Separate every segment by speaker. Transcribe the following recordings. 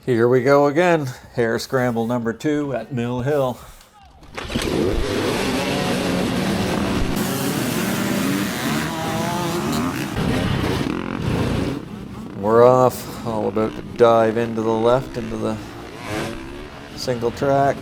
Speaker 1: Here we go again. Hare Scramble number 2 at Mill Hill. We're off, all about to dive into the left, into the single track.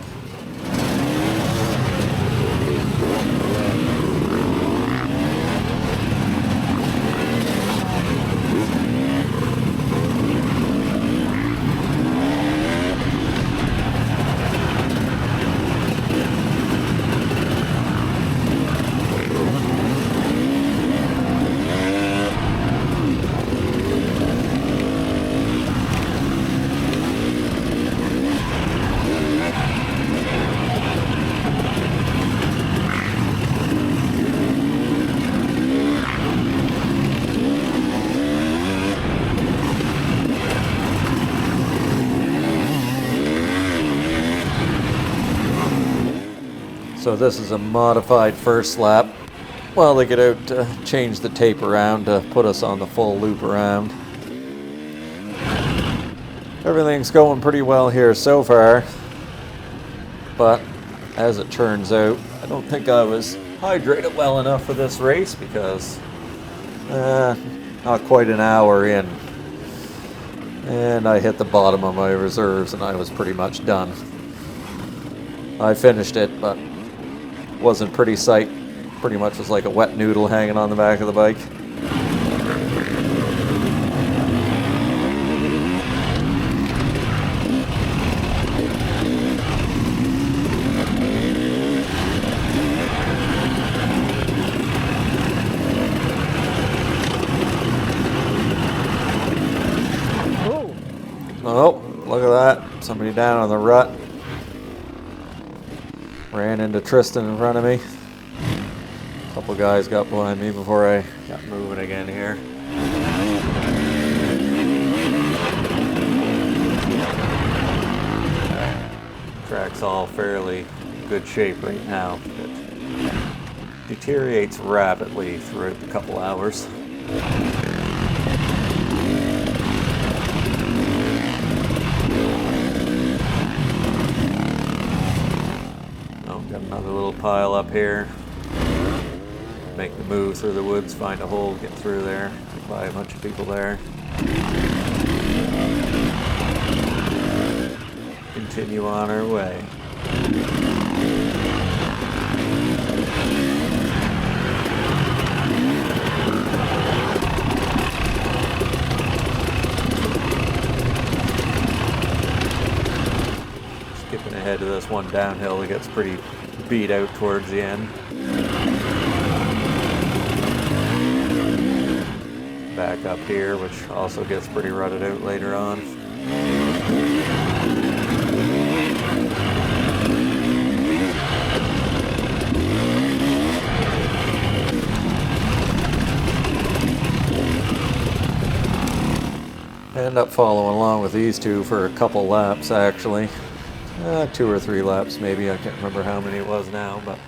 Speaker 1: So this is a modified first lap. Well, they get out to change the tape around to put us on the full loop around. Everything's going pretty well here so far, but as it turns out, I don't think I was hydrated well enough for this race because not quite an hour in, and I hit the bottom of my reserves and I was pretty much done. I finished it, but wasn't pretty sight. Pretty much was like a wet noodle hanging on the back of the bike. Oh, look at that. Somebody down on the rut. Ran into Tristan in front of me. A couple guys got behind me before I got moving again here. Track's all fairly good shape right now. It deteriorates rapidly throughout the couple hours. Got another little pile up here. Make the move through the woods, find a hole, get through there. Get by a bunch of people there. Continue on our way. Skipping ahead to this one downhill that gets pretty beat out towards the end. Back up here, which also gets pretty rutted out later on. I end up following along with these two for a couple laps actually. 2 or 3 laps maybe, I can't remember how many it was now, but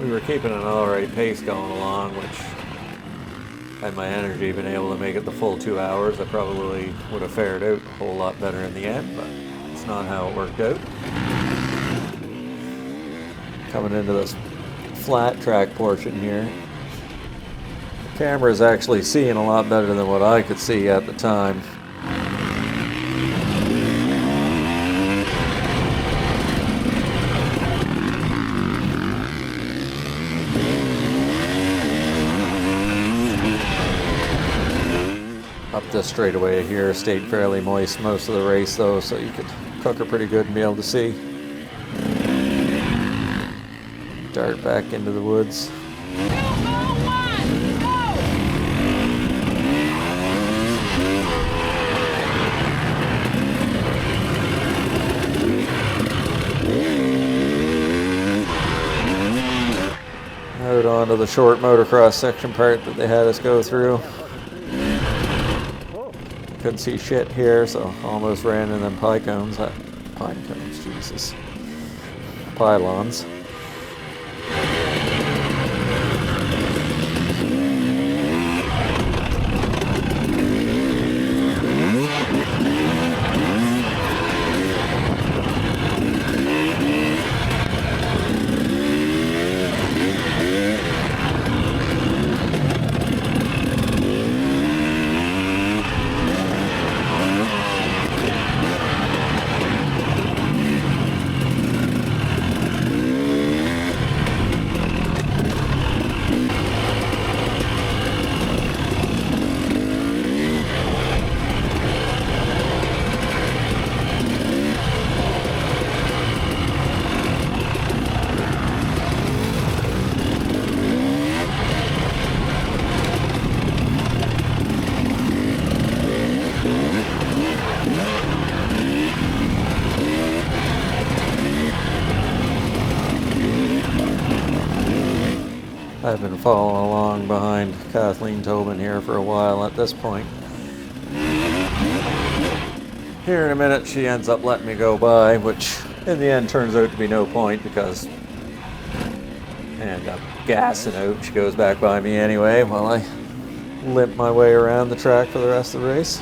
Speaker 1: we were keeping an alright pace going along, which had my energy been able to make it the full 2 hours, I probably would have fared out a whole lot better in the end, but it's not how it worked out. Coming into this flat track portion here, the camera is actually seeing a lot better than what I could see at the time. Up this straightaway here stayed fairly moist most of the race though, so you could cook her pretty good and be able to see. Dart back into the woods. Out onto the short motocross section part that they had us go through. Couldn't see shit here, so almost ran in them pine cones, Jesus. Pylons. I've been following along behind Kathleen Tobin here for a while at this point. Here in a minute she ends up letting me go by, which in the end turns out to be no point because I end up gassing out. She goes back by me anyway while I limp my way around the track for the rest of the race.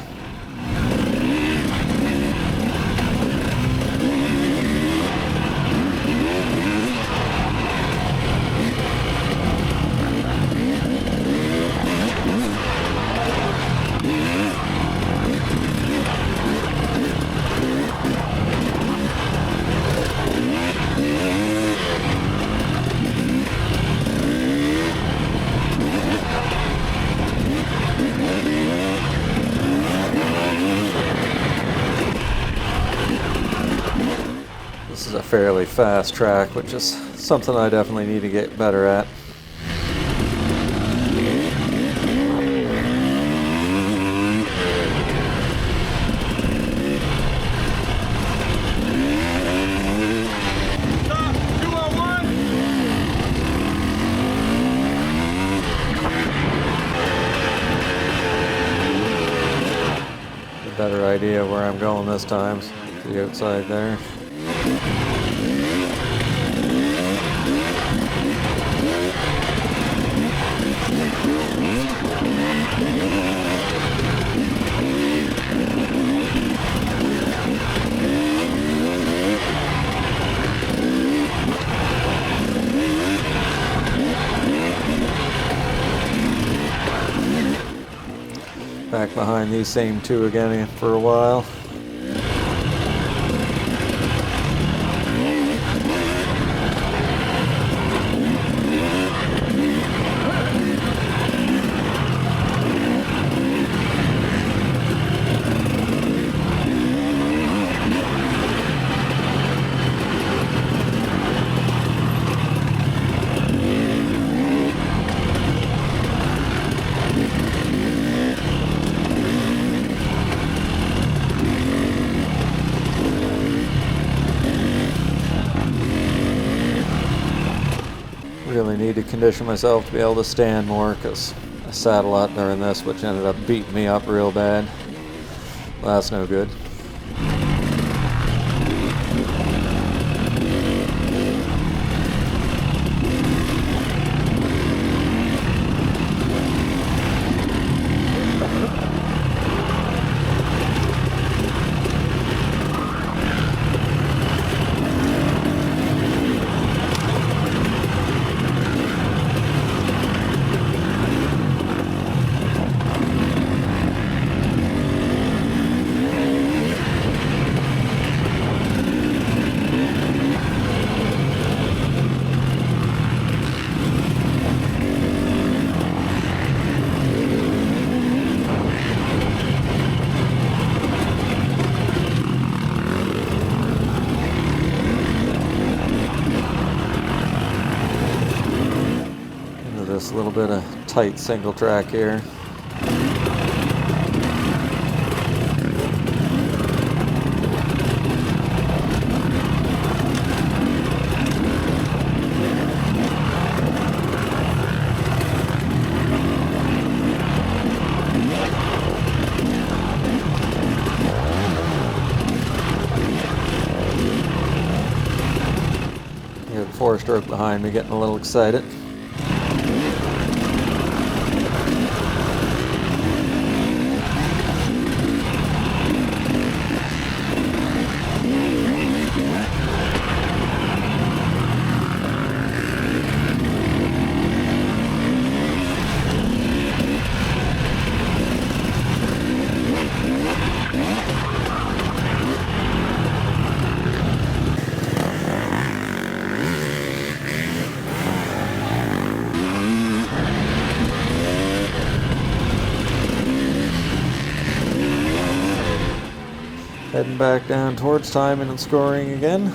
Speaker 1: This is a fairly fast track, which is something I definitely need to get better at. A better idea where I'm going this time. The outside there. Back behind these same two again for a while. Really need to condition myself to be able to stand more because I sat a lot during this, which ended up beating me up real bad. Well, that's no good. A little bit of tight single track here. 4-stroke behind me, getting a little excited. Heading back down towards timing and scoring again.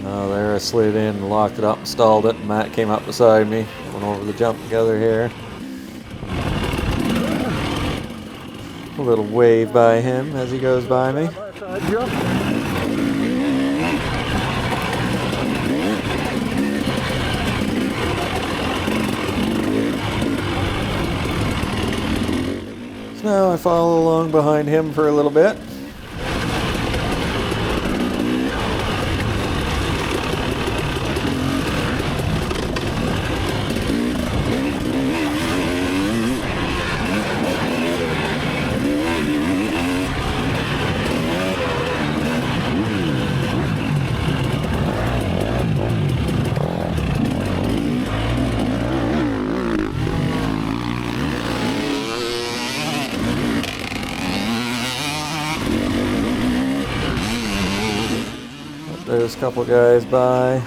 Speaker 1: Oh, there I slid in, locked it up, stalled it, and Matt came up beside me. Went over the jump together here. A little wave by him as he goes by me. Now I follow along behind him for a little bit. There's a couple guys by.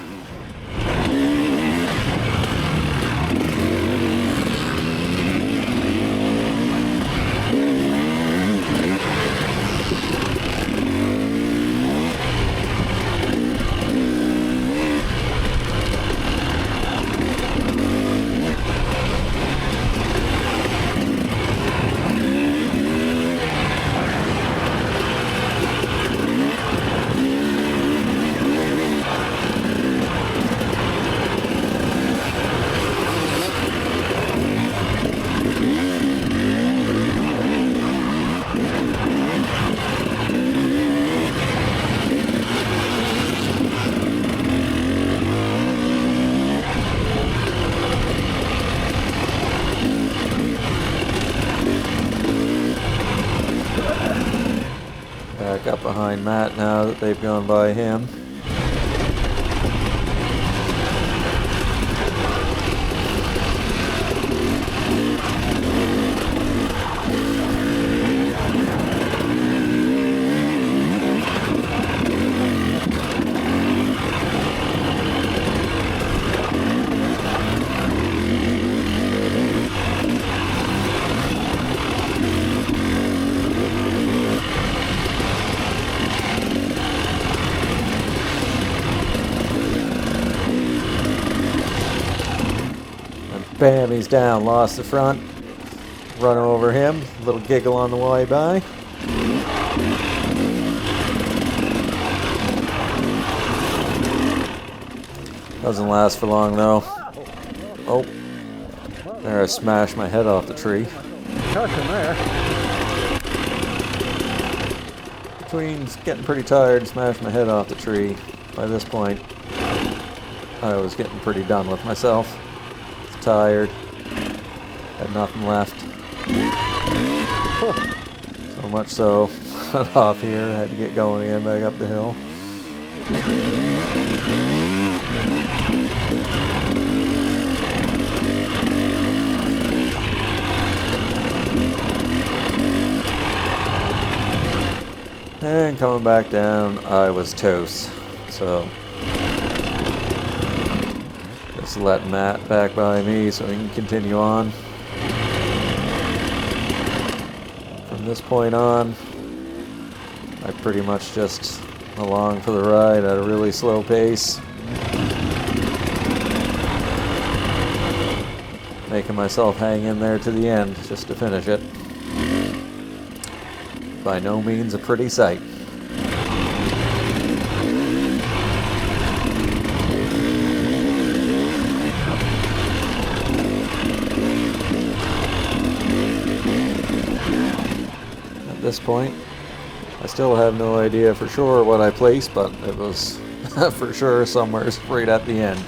Speaker 1: Back up behind Matt now that they've gone by him. Bam, he's down, lost the front, run over him, a little giggle on the way by. Doesn't last for long though. Oh, there I smashed my head off the tree. Between getting pretty tired, smashed my head off the tree. By this point, I was getting pretty done with myself. Tired, had nothing left. So much so, got off here, had to get going again back up the hill. And coming back down, I was toast. So just let Matt back by me so he can continue on. From this point on, I pretty much just along for the ride at a really slow pace. Making myself hang in there to the end just to finish it. By no means a pretty sight. this point. I still have no idea for sure what I placed, but it was for sure somewhere right at the end.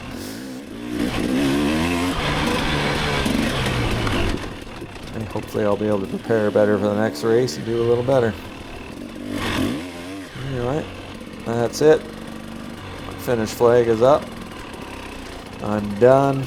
Speaker 1: And hopefully I'll be able to prepare better for the next race and do a little better. Alright, that's it. Finish flag is up. I'm done.